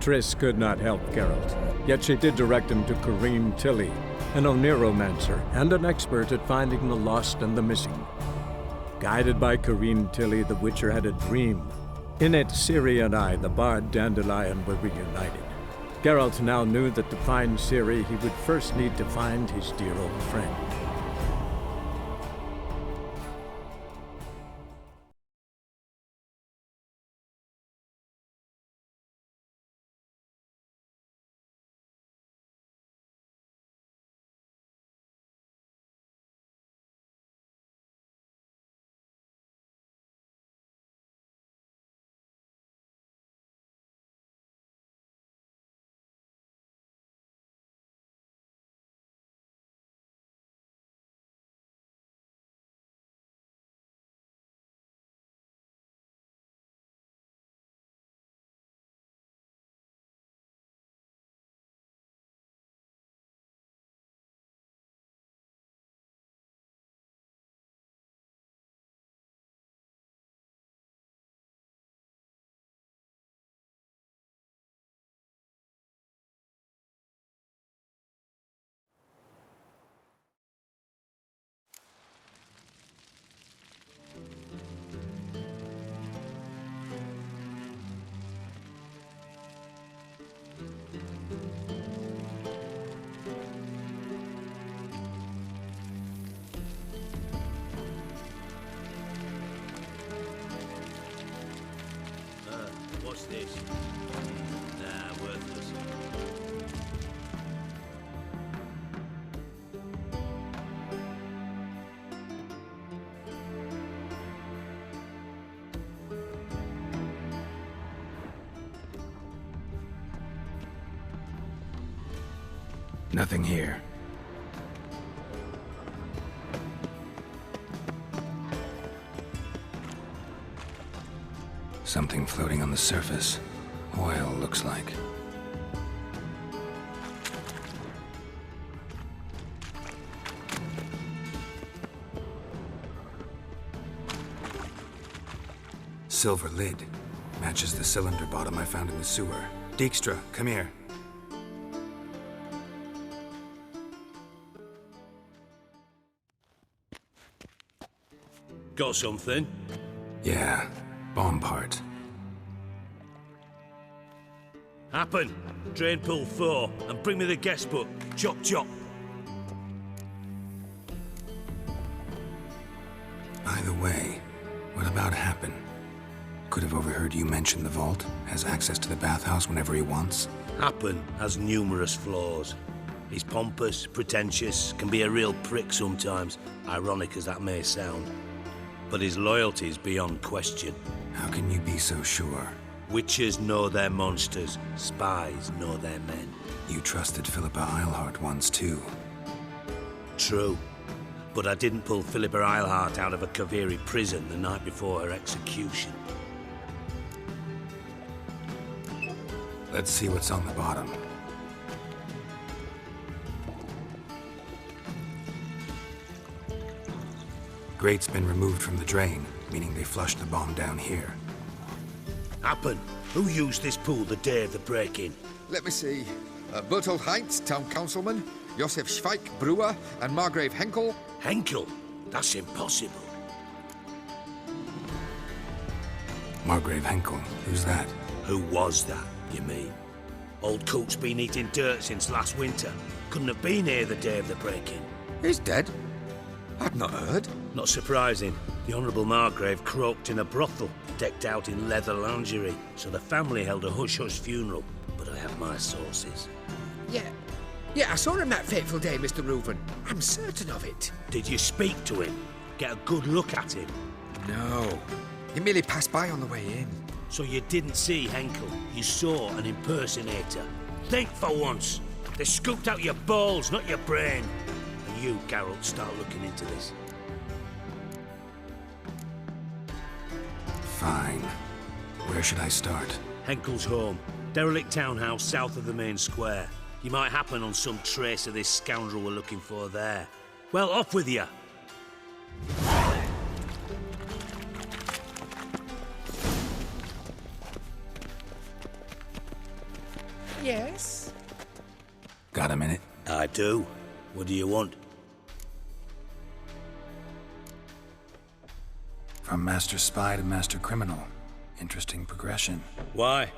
Triss could not help Geralt, yet she did direct him to Corrine Tilly, an Oniromancer and an expert at finding the lost and the missing. Guided by Corrine Tilly, the Witcher had a dream. In it, Ciri and I, the bard Dandelion, were reunited. Geralt now knew that to find Ciri, he would first need to find his dear old friend. What's this? Nah, worthless. Nothing here. Something floating on the surface. Oil, looks like. Silver lid. Matches the cylinder bottom I found in the sewer. Dijkstra, come here. Got something? Yeah, bomb part. Happen. Drain pool 4, and bring me the guest book. Chop chop. Either way, what about Happen? Could have overheard you mention the vault. Has access to the bathhouse whenever he wants. Happen has numerous flaws. He's pompous, pretentious, can be a real prick sometimes, ironic as that may sound. But his loyalty is beyond question. How can you be so sure? Witches know their monsters, spies know their men. You trusted Philippa Eilhart once too. True. But I didn't pull Philippa Eilhart out of a Kaviri prison the night before her execution. Let's see what's on the bottom. Grate's been removed from the drain, meaning they flushed the bomb down here. Happen. Who used this pool the day of the break-in? Let me see. Bertolt Heinz, town councilman, Josef Schweik, brewer, and Margrave Henkel. Henkel? That's impossible. Margrave Henkel, who's that? Who was that, you mean? Old coot's been eating dirt since last winter. Couldn't have been here the day of the break-in. He's dead? I've not heard. Not surprising. The Honourable Margrave croaked in a brothel, decked out in leather lingerie, so the family held a hush-hush funeral. But I have my sources. Yeah, I saw him that fateful day, Mr. Reuven. I'm certain of it. Did you speak to him? Get a good look at him? No. He merely passed by on the way in. So you didn't see Henkel, you saw an impersonator. Think for once. They scooped out your balls, not your brain. And you, Geralt, start looking into this. Fine. Where should I start? Henkel's home. Derelict townhouse south of the main square. You might happen on some trace of this scoundrel we're looking for there. Well, off with you. Yes? Got a minute? I do. What do you want? From Master Spy to Master Criminal. Interesting progression. Why?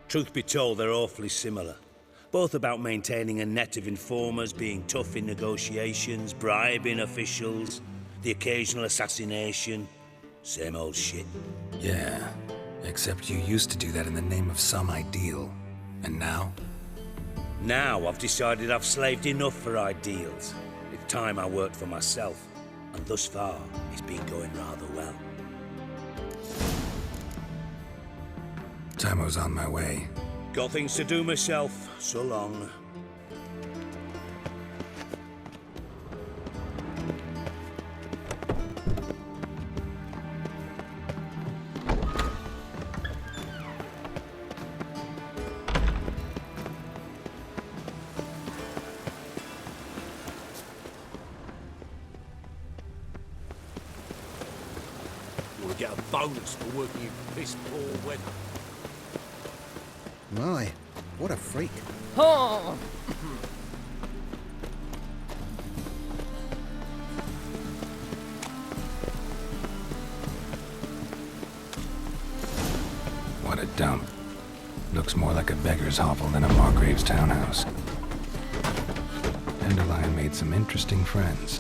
Truth be told, they're awfully similar. Both about maintaining a net of informers, being tough in negotiations, bribing officials, the occasional assassination. Same old shit. Yeah, except you used to do that in the name of some ideal. And now? Now I've decided I've slaved enough for ideals. It's time I worked for myself. And thus far, it's been going rather well. Timo's on my way. Got things to do myself. So long. We'll get a bonus for working in piss poor weather. My, what a freak. Oh! What a dump. Looks more like a beggar's hovel than a Margrave's townhouse. Dandelion made some interesting friends.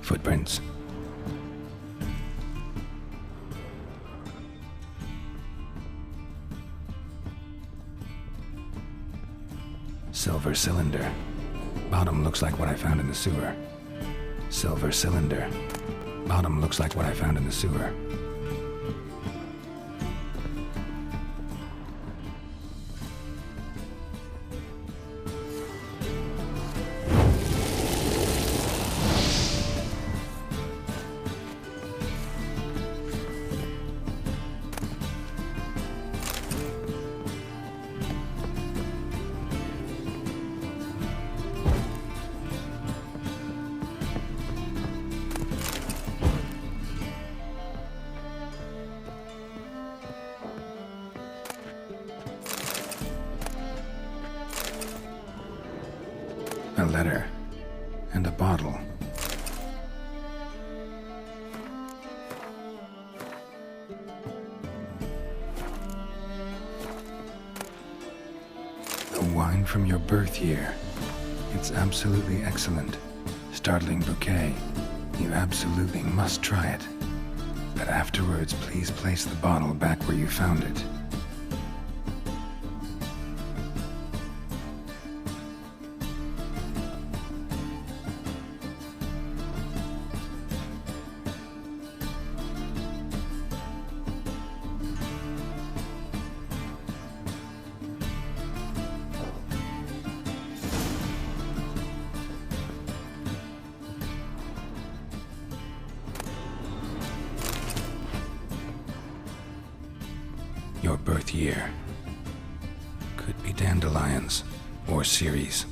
Footprints. Silver cylinder. Bottom looks like what I found in the sewer. Silver cylinder. Bottom looks like what I found in the sewer. A letter. And a bottle. A wine from your birth year. It's absolutely excellent. Startling bouquet. You absolutely must try it. But afterwards, please place the bottle back where you found it. Your birth year. Could be dandelions or Ceres.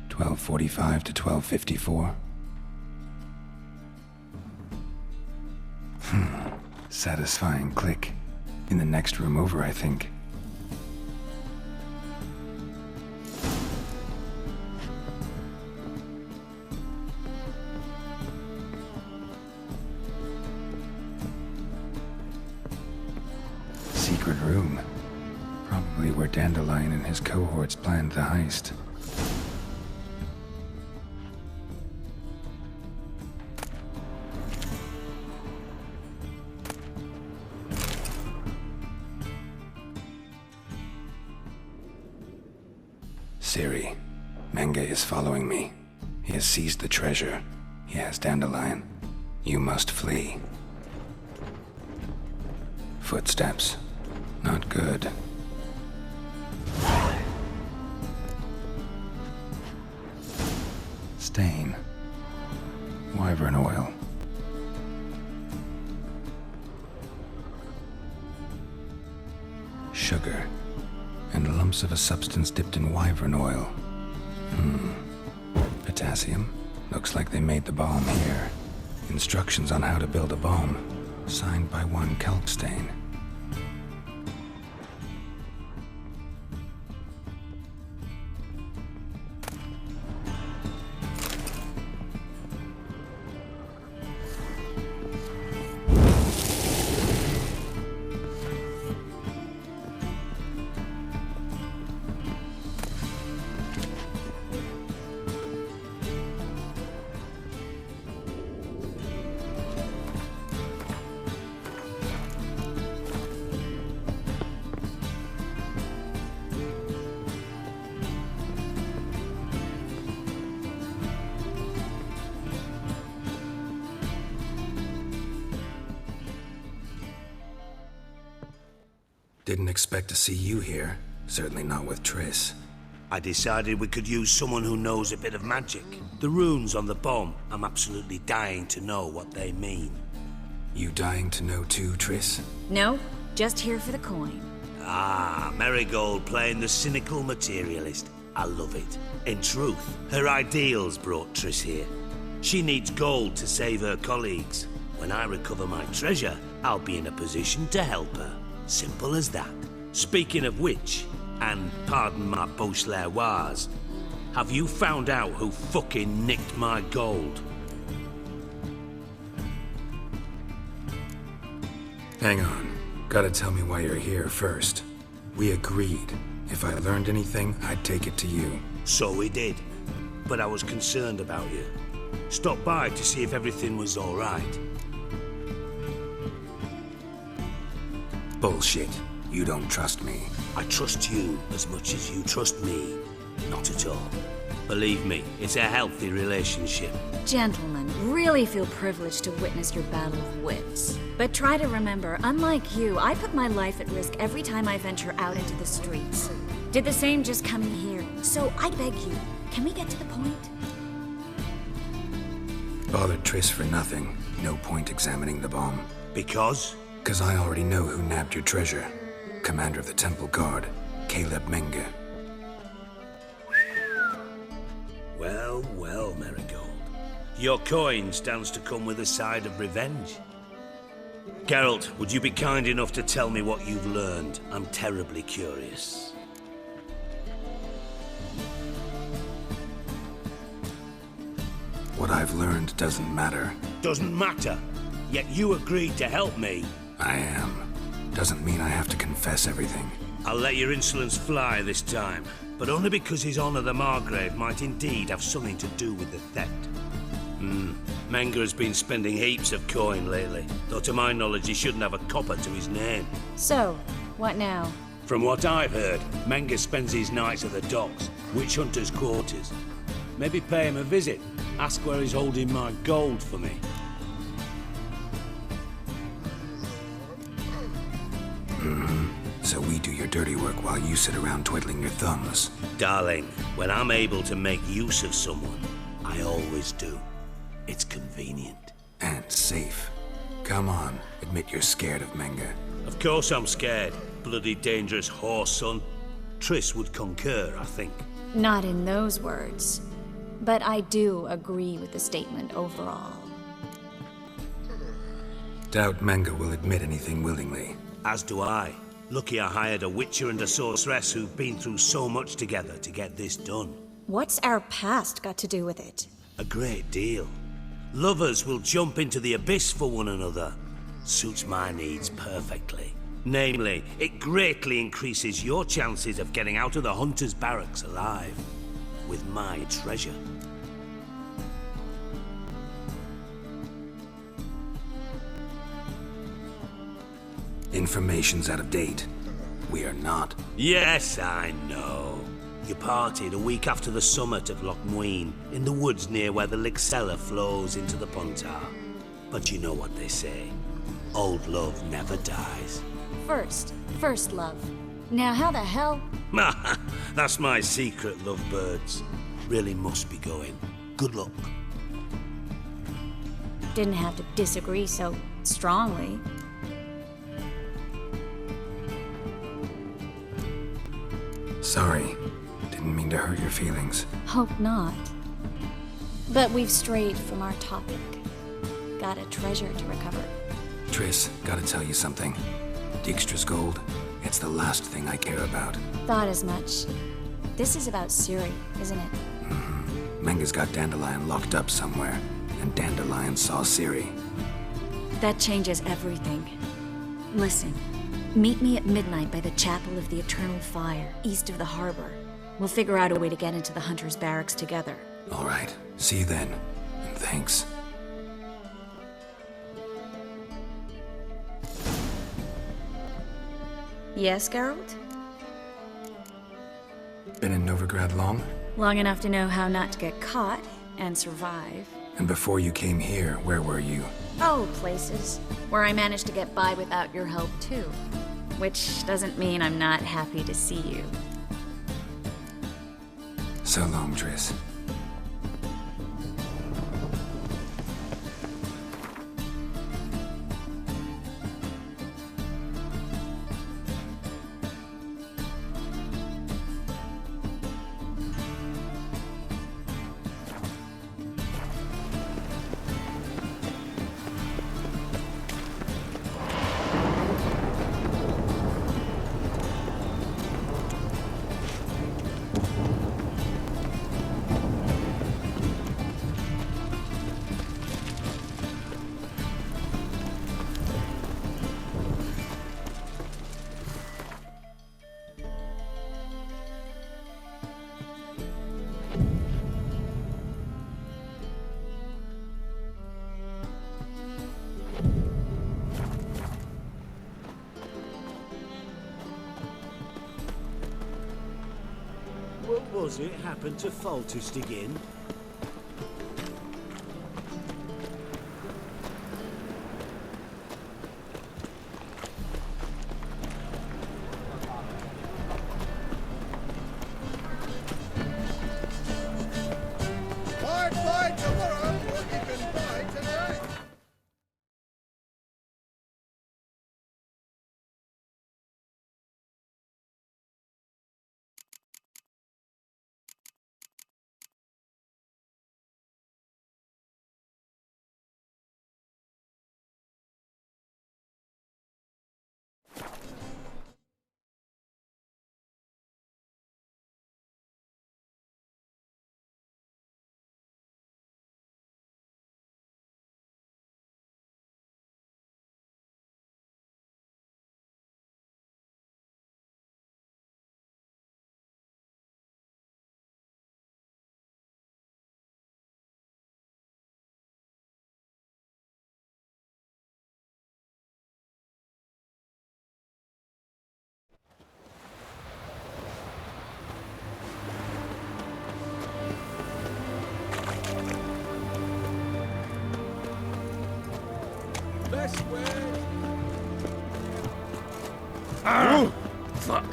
$12:45 to $12:54. Satisfying click. In the next room over, I think. Secret room. Probably where Dandelion and his cohorts planned the heist. Siri, Menge is following me. He has seized the treasure. He has Dandelion. You must flee. Footsteps. Not good. stain. Wyvern oil. Sugar. And lumps of a substance dipped in wyvern oil. Potassium. Looks like they made the balm here. Instructions on how to build a balm. Signed by one Kalkstain. Didn't expect to see you here. Certainly not with Triss. I decided we could use someone who knows a bit of magic. The runes on the bomb, I'm absolutely dying to know what they mean. You dying to know too, Triss? No, just here for the coin. Ah, Marigold playing the cynical materialist. I love it. In truth, her ideals brought Triss here. She needs gold to save her colleagues. When I recover my treasure, I'll be in a position to help her. Simple as that. Speaking of which, and pardon my Beauclervoise, have you found out who fucking nicked my gold? Hang on. Gotta tell me why you're here first. We agreed. If I learned anything, I'd take it to you. So we did. But I was concerned about you. Stopped by to see if everything was all right. Bullshit. You don't trust me. I trust you as much as you trust me. Not at all. Believe me, it's a healthy relationship. Gentlemen, really feel privileged to witness your battle of wits. But try to remember, unlike you, I put my life at risk every time I venture out into the streets. Did the same just coming here. So I beg you, can we get to the point? Bothered Triss for nothing. No point examining the bomb. Because? 'Cause I already know who nabbed your treasure. Commander of the Temple Guard, Caleb Menge. Well, well, Marigold. Your coin stands to come with a side of revenge. Geralt, would you be kind enough to tell me what you've learned? I'm terribly curious. What I've learned doesn't matter. Doesn't matter. Yet you agreed to help me. I am. Doesn't mean I have to confess everything. I'll let your insolence fly this time, but only because His Honor the Margrave might indeed have something to do with the theft. Menge has been spending heaps of coin lately, though to my knowledge he shouldn't have a copper to his name. So, what now? From what I've heard, Menge spends his nights at the docks, witch hunter's quarters. Maybe pay him a visit, ask where he's holding my gold for me. So we do your dirty work while you sit around twiddling your thumbs. Darling, when I'm able to make use of someone, I always do. It's convenient. And safe. Come on, admit you're scared of Menge. Of course I'm scared. Bloody dangerous horse, son. Triss would concur, I think. Not in those words. But I do agree with the statement overall. Doubt Menge will admit anything willingly. As do I. Lucky I hired a witcher and a sorceress who've been through so much together to get this done. What's our past got to do with it? A great deal. Lovers will jump into the abyss for one another. Suits my needs perfectly. Namely, it greatly increases your chances of getting out of the hunter's barracks alive. With my treasure. Information's out of date. We are not. Yes, I know. You partied a week after the summit of Loch Muin, in the woods near where the Lixella flows into the Pontar. But you know what they say. Old love never dies. First love. Now how the hell? That's my secret, lovebirds. Really must be going. Good luck. Didn't have to disagree so strongly. Sorry. Didn't mean to hurt your feelings. Hope not. But we've strayed from our topic. Got a treasure to recover. Triss, gotta tell you something. Dijkstra's gold, it's the last thing I care about. Thought as much. This is about Ciri, isn't it? Menga's got Dandelion locked up somewhere, and Dandelion saw Ciri. That changes everything. Listen, meet me at midnight by the Chapel of the Eternal Fire, east of the harbor. We'll figure out a way to get into the Hunter's barracks together. All right, see you then. And thanks. Yes, Geralt? Been in Novigrad long? Long enough to know how not to get caught and survive. And before you came here, where were you? Oh, places where I managed to get by without your help, too. Which doesn't mean I'm not happy to see you. So long, Triss. What was it happened to Foltest again? Fight tomorrow, or you can fight tonight. Best way. Fuck.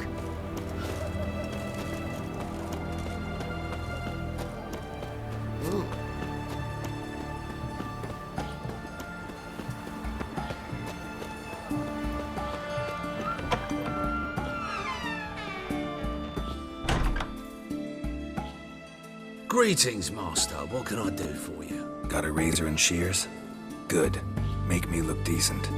Greetings, Master. What can I do for you? Got a razor and shears? Good. Make me look decent.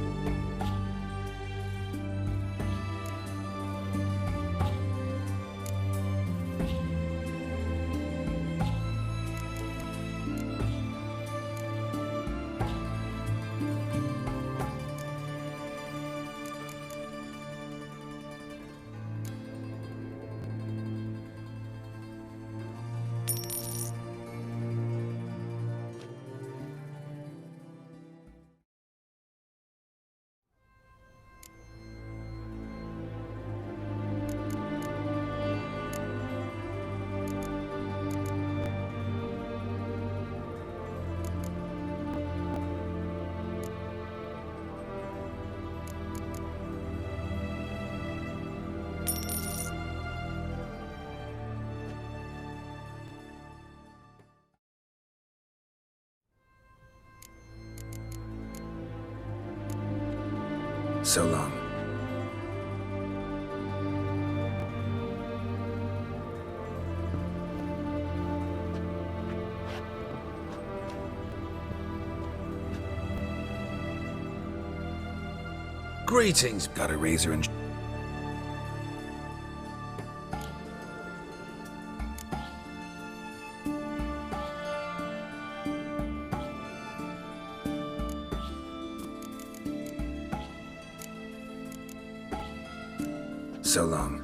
So long. Greetings. Got a razor and... So long.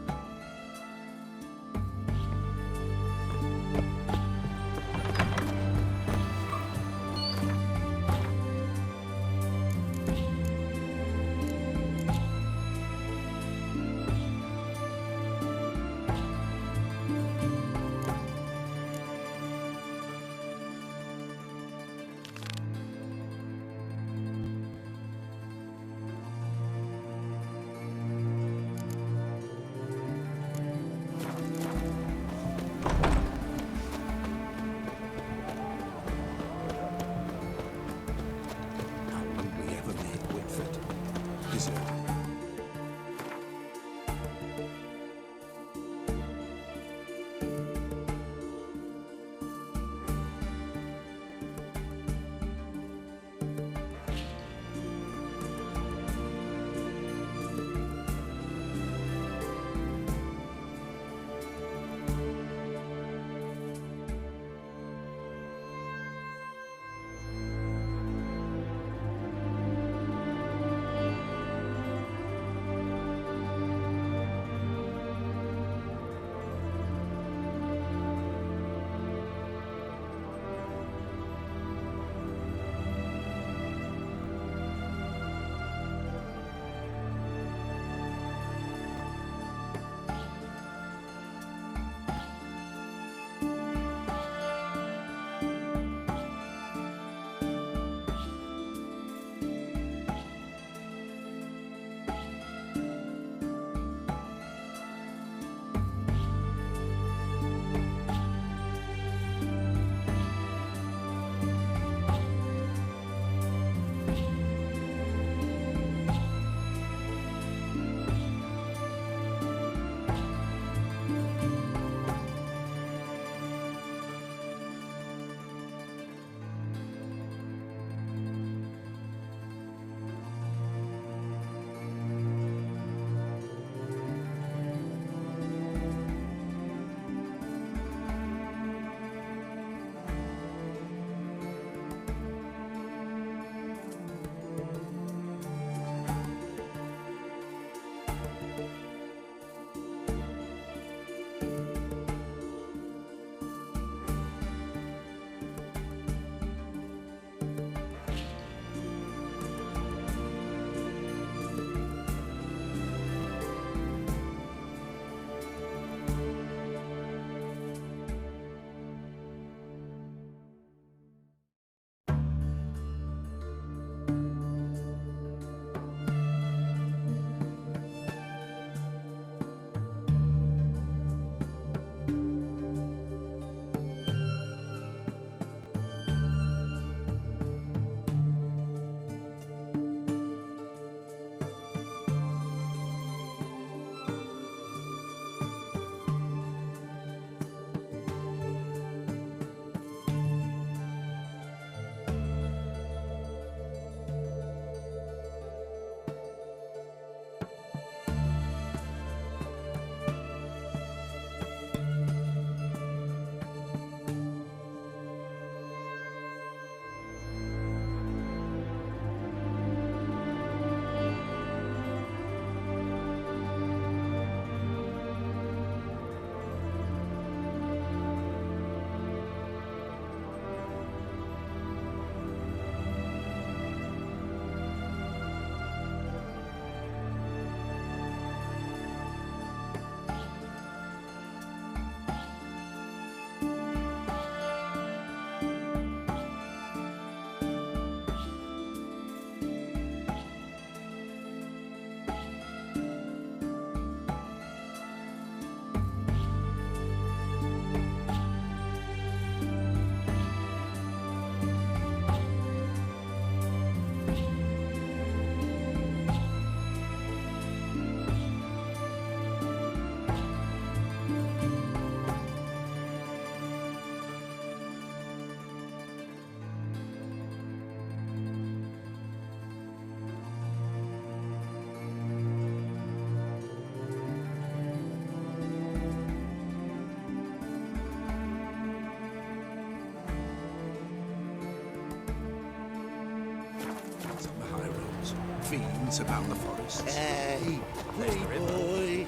stories, fiends about the forest. Hey, boy.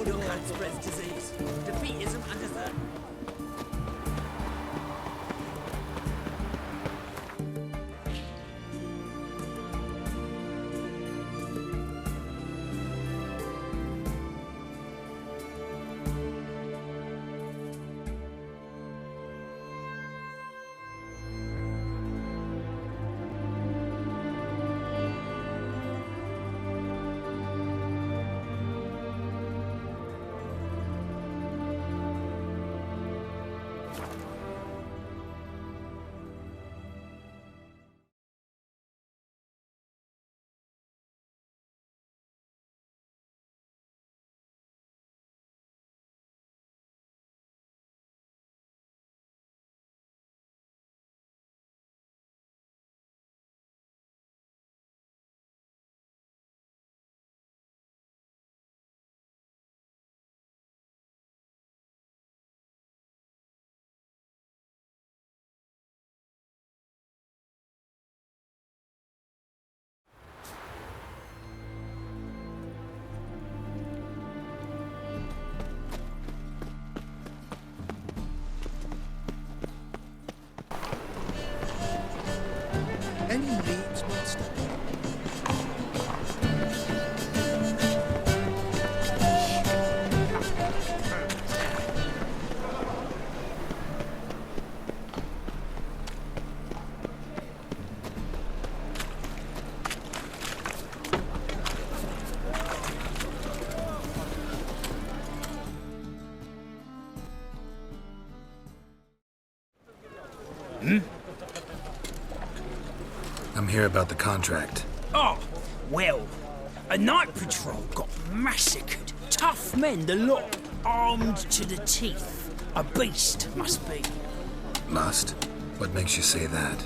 Your cat spreads disease. Defeatism and desert. Any leads, master? I'm here about the contract. Oh, well, a night patrol got massacred. Tough men, the lot, armed to the teeth. A beast, must be. Must? What makes you say that?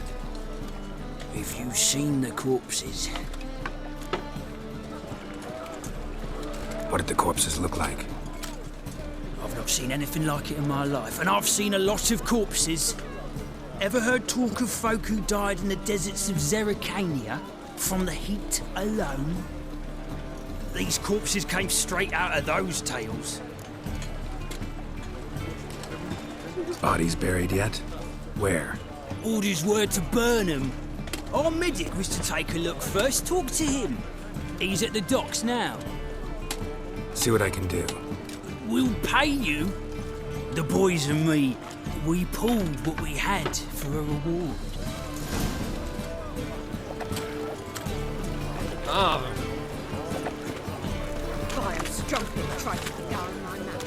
If you've seen the corpses. What did the corpses look like? I've not seen anything like it in my life, and I've seen a lot of corpses. Ever heard talk of folk who died in the deserts of Zerrikania from the heat alone? These corpses came straight out of those tales. Bodies buried yet? Where? Orders were to burn them. Our medic was to take a look first, talk to him. He's at the docks now. See what I can do. We'll pay you. The boys and me, we pulled what we had for a reward. I am strumping the try to get down my map.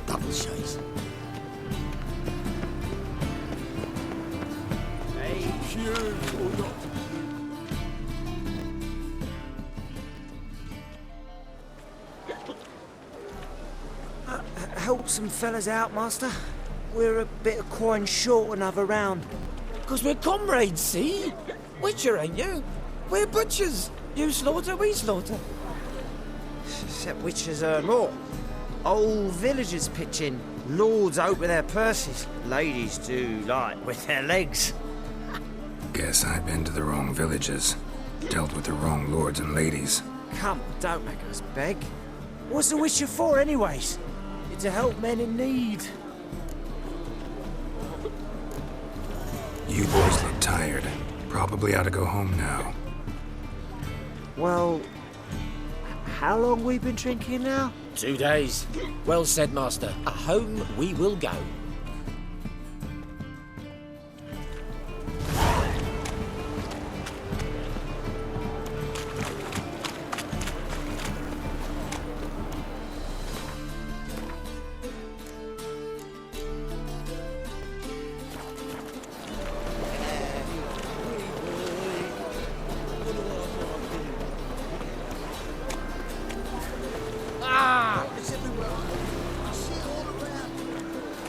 Double chase. Help some fellas out, master. We're a bit of coin short another round. 'Cause we're comrades, see? Witcher, ain't you? We're butchers. You slaughter, we slaughter. Except witches earn more. Old villagers pitch in. Lords out with their purses. Ladies do like with their legs. Guess I've been to the wrong villages. Dealt with the wrong lords and ladies. Come, don't make us beg. What's the witcher for, anyways? It's to help men in need. You boys look tired. Probably ought to go home now. Well, how long we been drinking now? 2 days. Well said, master. Home we will go.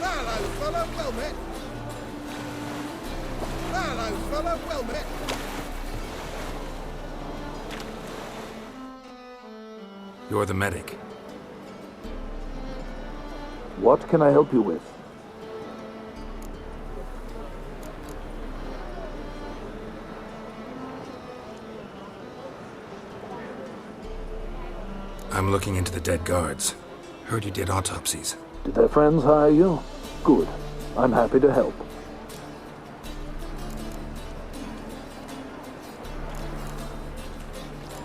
Hello, fella, well met. Hello, fella, well met. You're the medic. What can I help you with? I'm looking into the dead guards. Heard you did autopsies. Did their friends hire you? Good. I'm happy to help.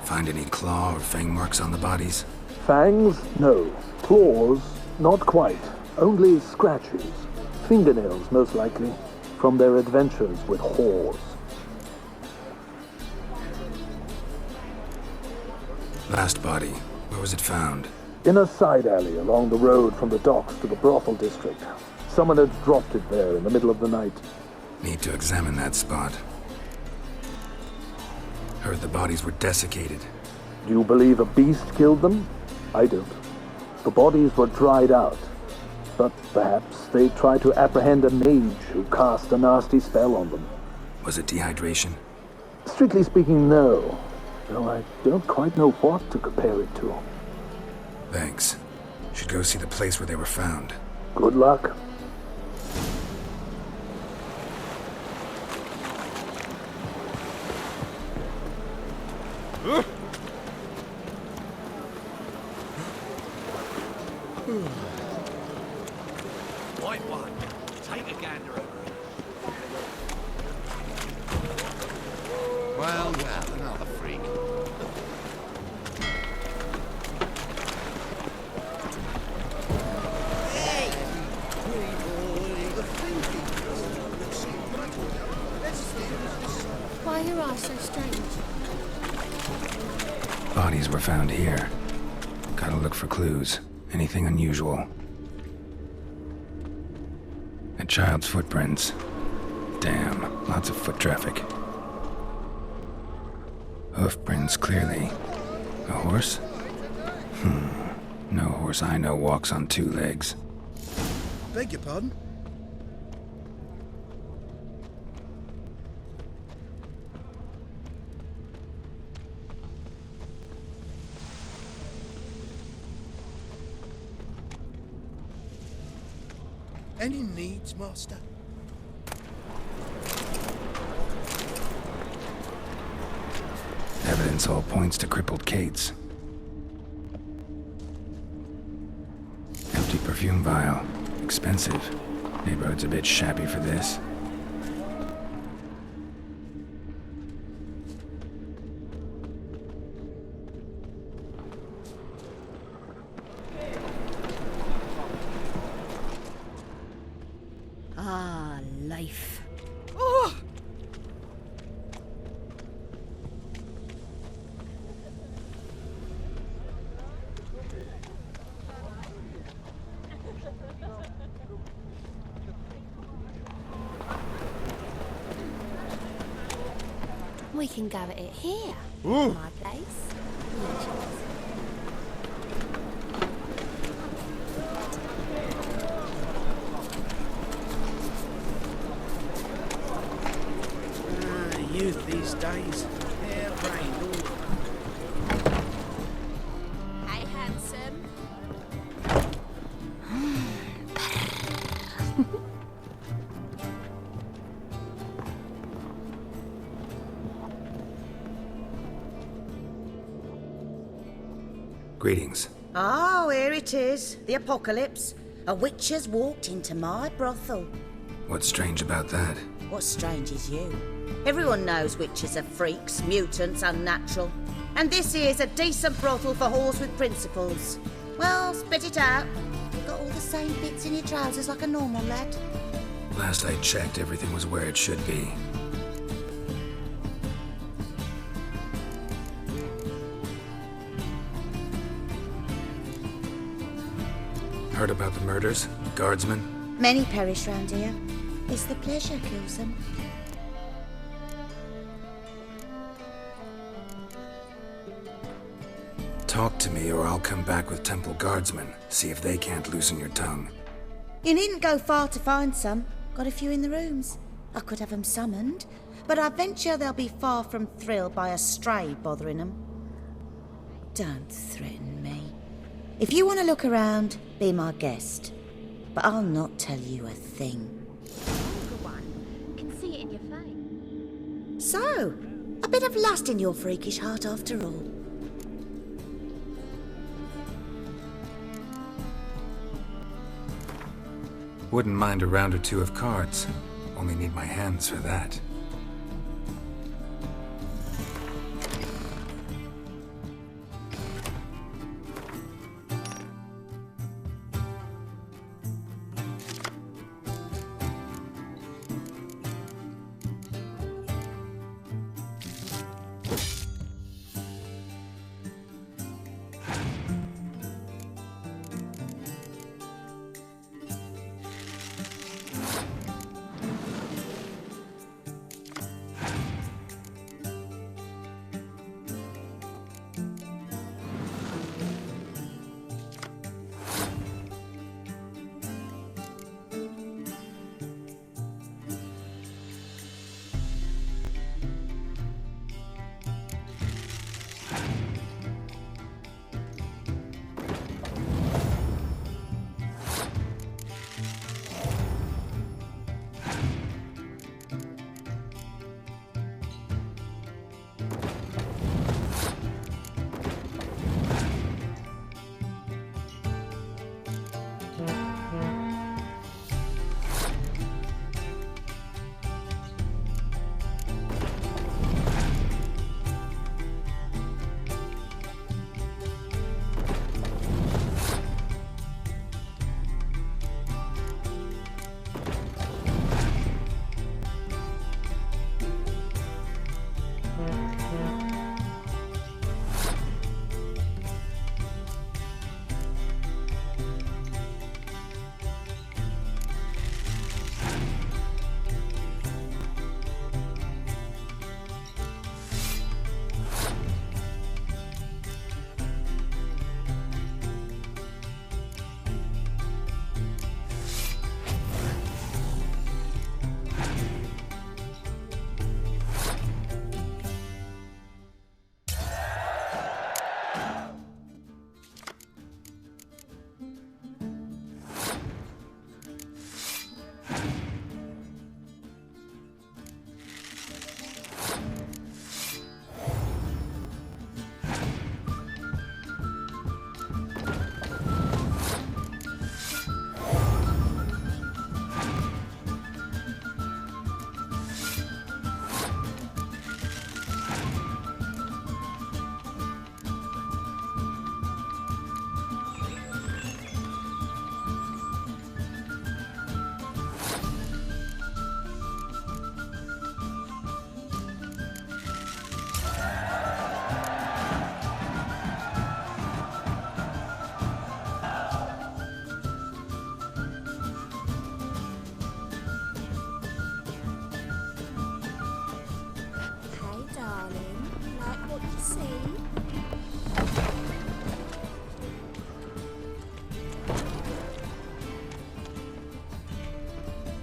Find any claw or fang marks on the bodies? Fangs? No. Claws? Not quite. Only scratches. Fingernails, most likely. From their adventures with whores. Last body. Where was it found? In a side alley along the road from the docks to the brothel district. Someone had dropped it there in the middle of the night. Need to examine that spot. Heard the bodies were desiccated. Do you believe a beast killed them? I don't. The bodies were dried out. But perhaps they tried to apprehend a mage who cast a nasty spell on them. Was it dehydration? Strictly speaking, no. Though I don't quite know what to compare it to. Thanks. Should go see the place where they were found. Good luck. White one. Take a gander over it. Well, another freak. Why are your eyes so strange? Bodies were found here. Gotta look for clues. Anything unusual. A child's footprints. Damn, lots of foot traffic. Hoof prints, clearly. A horse? No horse I know walks on two legs. Beg your pardon? Any needs, Master? Evidence all points to crippled Kate's. Empty perfume vial. Expensive. Neighborhood's a bit shabby for this. Ah, life. We can go at it here. My place. Youth these days. Hair-brained. Hey, handsome. Greetings. Oh, here it is. The apocalypse. A witch has walked into my brothel. What's strange about that? What's strange is you. Everyone knows witches are freaks, mutants, unnatural. And this here's a decent brothel for whores with principles. Well, spit it out. Got all the same bits in your trousers like a normal lad. Last I checked, everything was where it should be. Heard about the murders? Guardsmen? Many perish round here. It's the pleasure kills them. Talk to me or I'll come back with temple guardsmen. See if they can't loosen your tongue. You needn't go far to find some. Got a few in the rooms. I could have them summoned, but I venture they'll be far from thrilled by a stray bothering them. Don't threaten me. If you want to look around, be my guest. But I'll not tell you a thing. Can see it in your face. So, a bit of lust in your freakish heart after all. Wouldn't mind a round or two of cards. Only need my hands for that.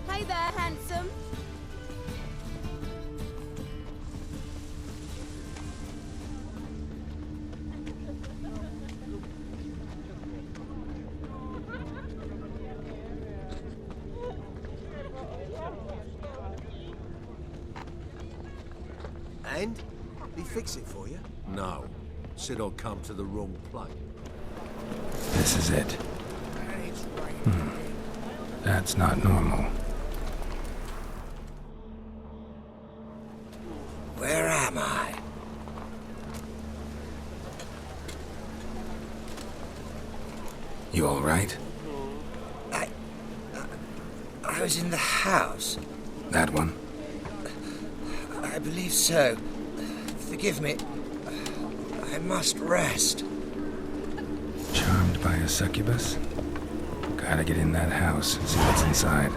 Hey there, handsome. And? He fix it for you? No. Said I'll come to the wrong place. This is it. That's not normal. Where am I? You all right? I was in the house. That one? I believe so. Forgive me. I must rest. Charmed by a succubus? Gotta get in that house and see what's inside.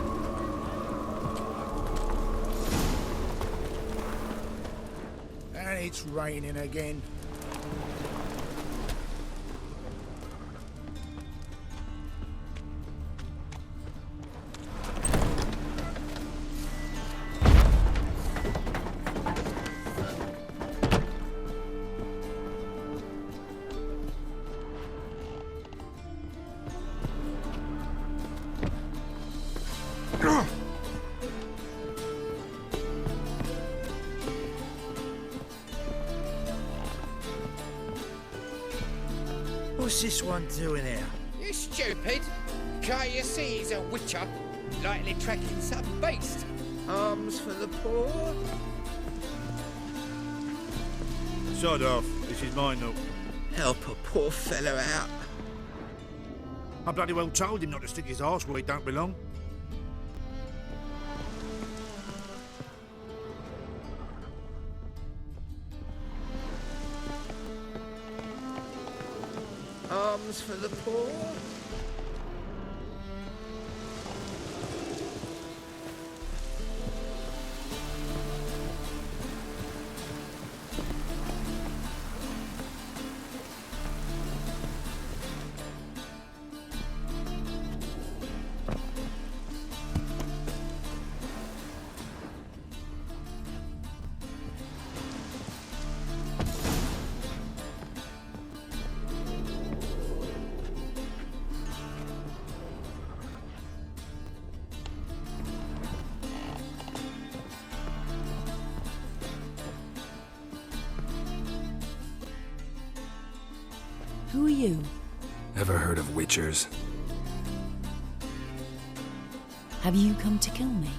And it's raining again. What's this one doing here? You stupid! Can't you see he's a witcher? Likely tracking some beast. Alms for the poor? Sod off. This is mine, though. Help a poor fellow out. I bloody well told him not to stick his arse where he don't belong. Alms for the poor? Who are you? Ever heard of witchers? Have you come to kill me?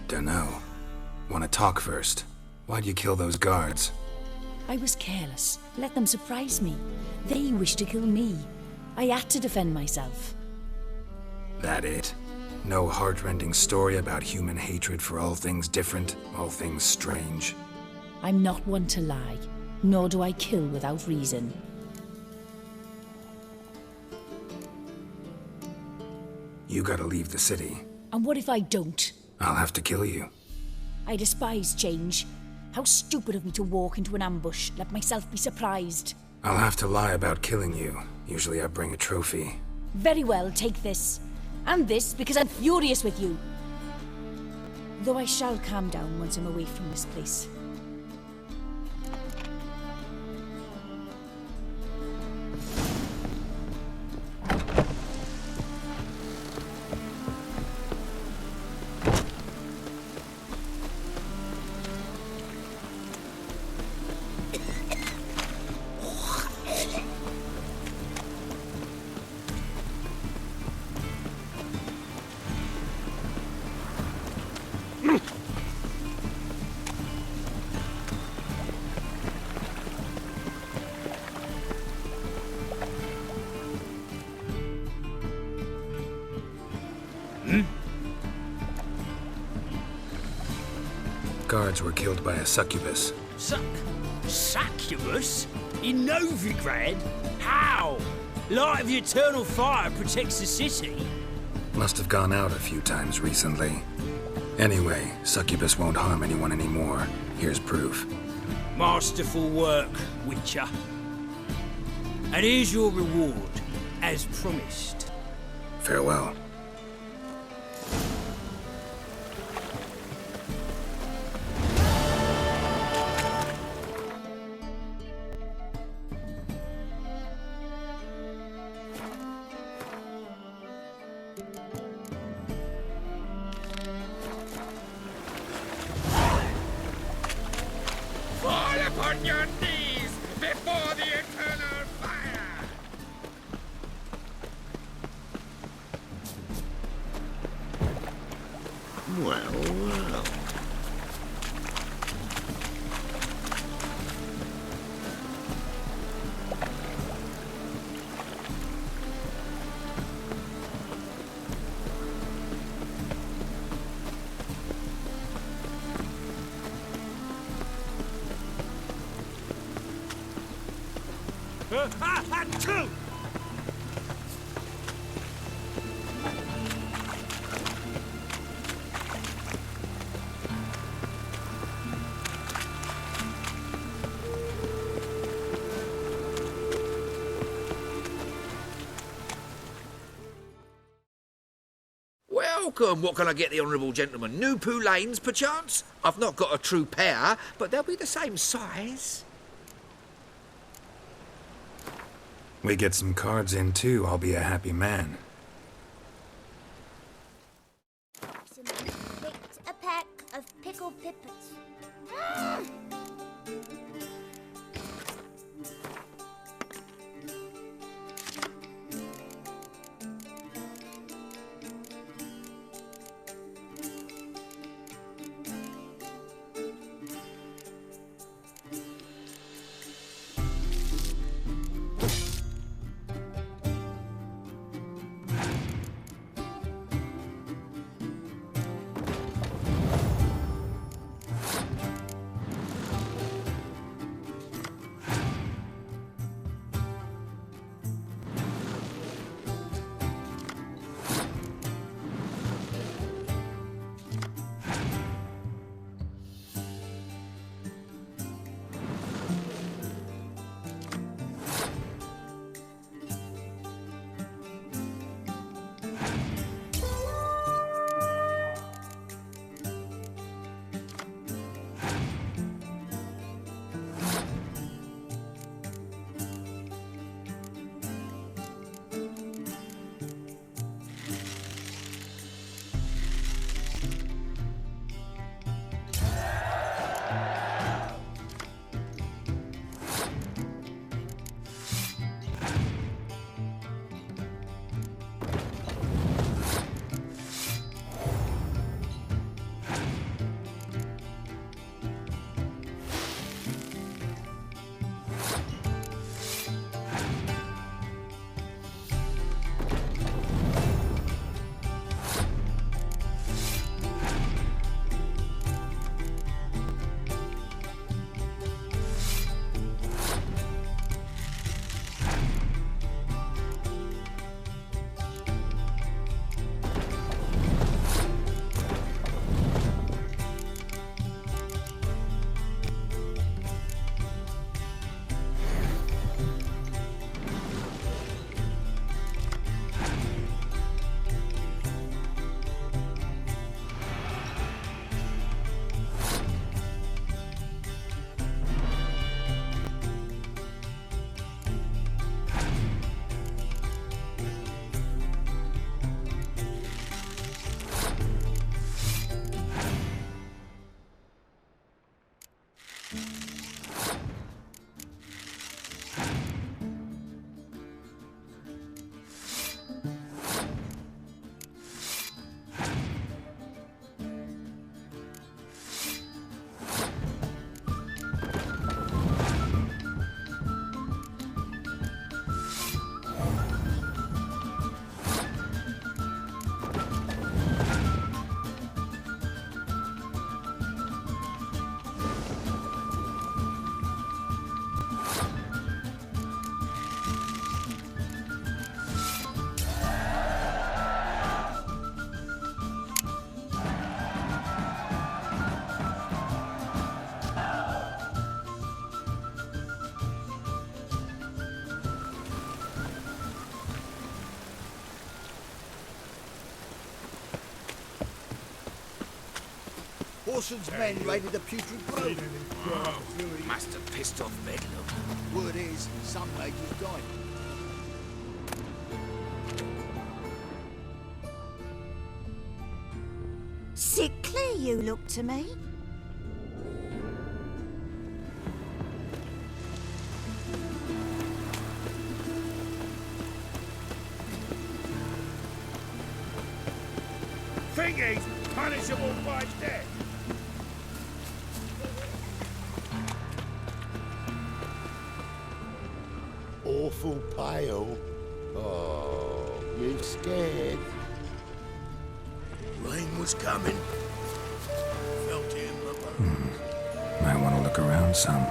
Dunno. Wanna talk first? Why'd you kill those guards? I was careless. Let them surprise me. They wished to kill me. I had to defend myself. That it? No heartrending story about human hatred for all things different, all things strange? I'm not one to lie, nor do I kill without reason. You gotta leave the city. And what if I don't? I'll have to kill you. I despise change. How stupid of me to walk into an ambush, let myself be surprised. I'll have to lie about killing you. Usually I bring a trophy. Very well, take this. And this, because I'm furious with you. Though I shall calm down once I'm away from this place. Guards were killed by a succubus. Succubus? In Novigrad? How? Light of the eternal fire protects the city. Must have gone out a few times recently. Anyway, succubus won't harm anyone anymore. Here's proof. Masterful work, Witcher. And here's your reward, as promised. Farewell. Fall upon your knees before the eternal fire! Well, well. Two! Welcome. What can I get the honourable gentleman? New poulaines, perchance? I've not got a true pair, but they'll be the same size. We get some cards in too, I'll be a happy man. Picked a pack of pickled pippets. Orson's men raided the putrid grove. Must have pissed off Bedlam. Word is, some mages died. Sickly you look to me. Thingies, punishable by death. Awful pale. Oh, you scared? Rain was coming. Felt it in my bones. Might want to look around some.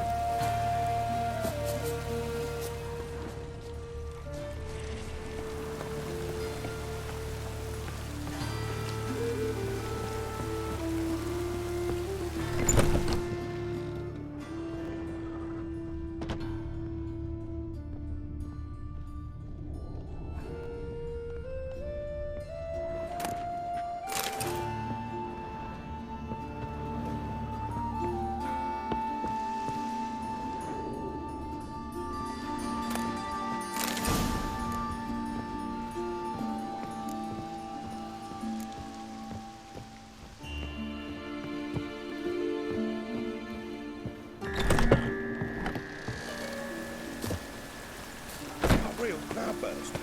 Real cloudburst.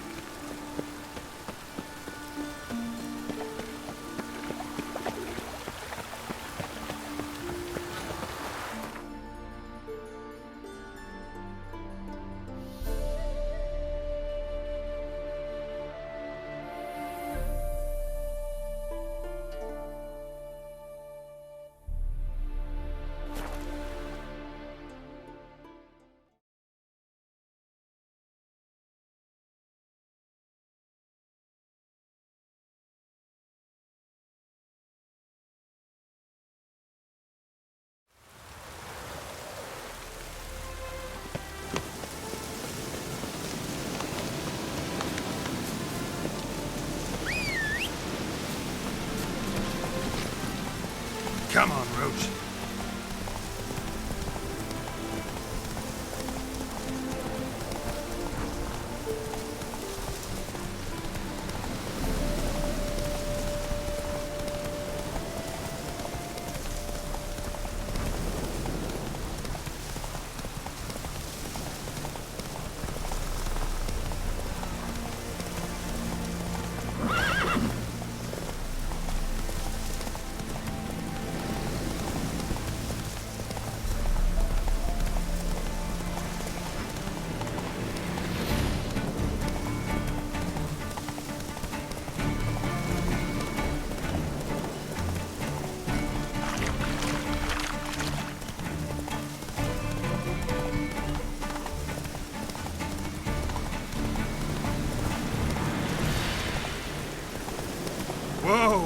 Come on, Roach. Whoa!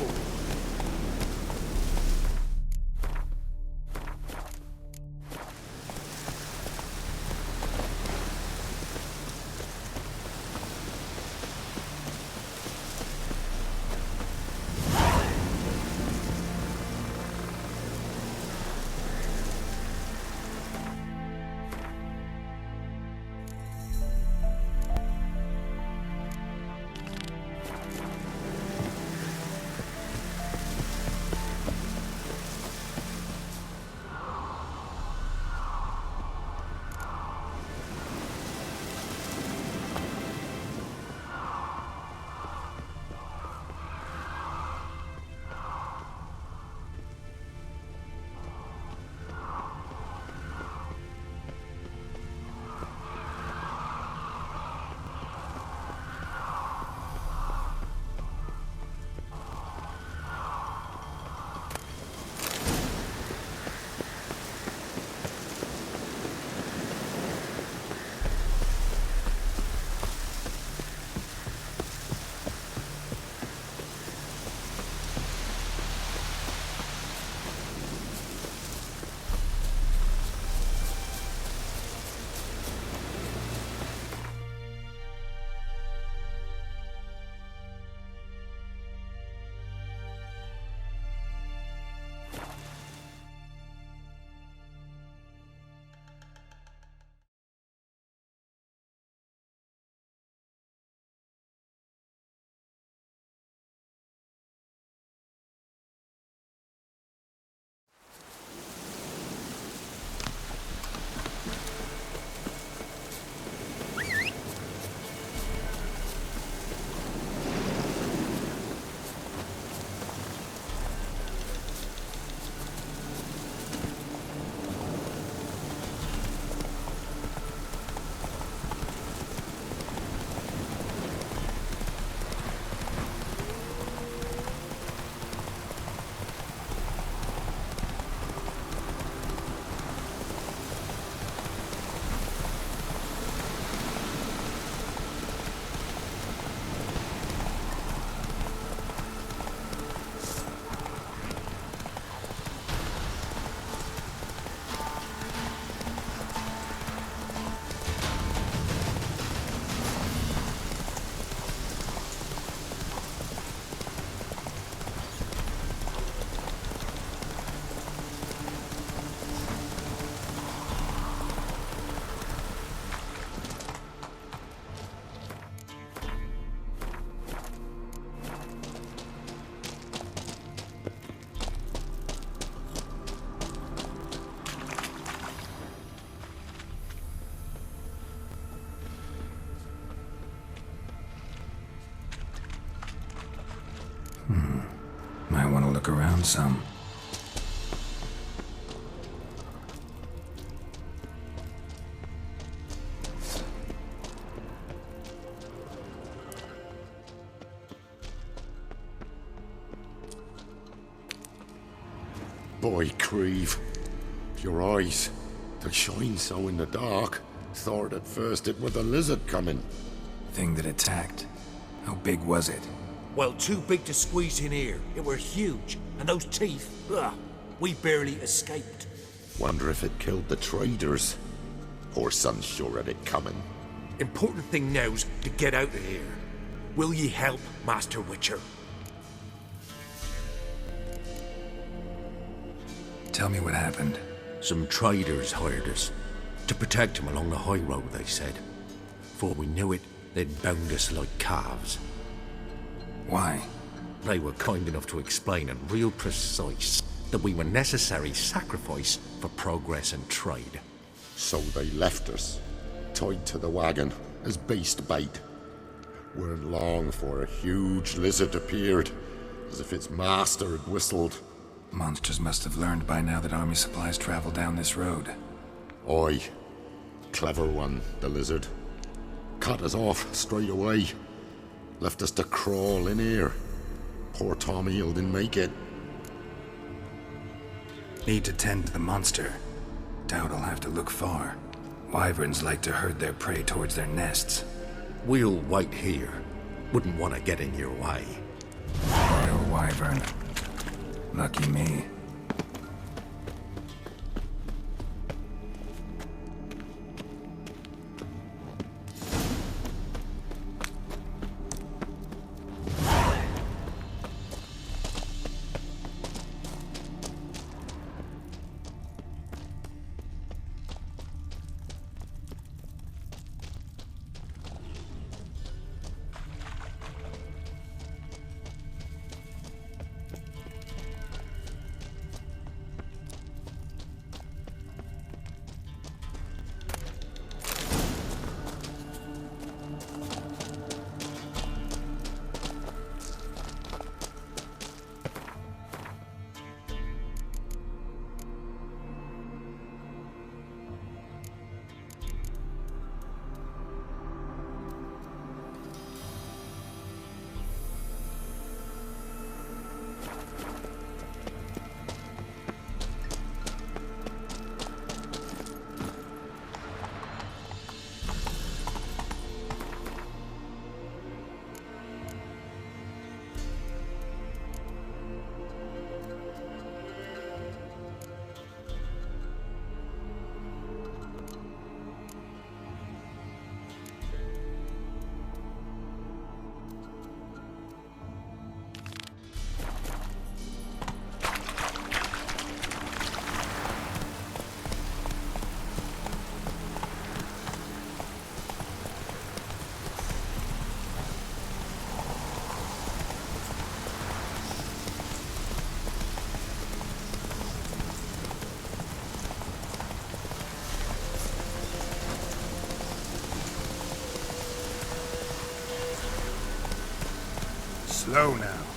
look around some. Boy, Creve, your eyes, they shine so in the dark. Thought at first it was a lizard coming. Thing that attacked. How big was it? Well, too big to squeeze in here. It were huge. And those teeth, ugh, we barely escaped. Wonder if it killed the traders. Poor son's sure had it coming. Important thing now's to get out of here. Will ye help, Master Witcher? Tell me what happened. Some traders hired us. To protect him along the high road, they said. Before we knew it, they'd bound us like calves. Why? They were kind enough to explain in real precise that we were necessary sacrifice for progress and trade. So they left us, tied to the wagon, as beast bait. Weren't long for a huge lizard appeared, as if its master had whistled. Monsters must have learned by now that army supplies travel down this road. Oi. Clever one, the lizard. Cut us off straight away. Left us to crawl in here. Poor Tommy didn't make it. Need to tend to the monster. Doubt I'll have to look far. Wyverns like to herd their prey towards their nests. We'll wait here. Wouldn't want to get in your way. No wyvern. Lucky me. Slow now.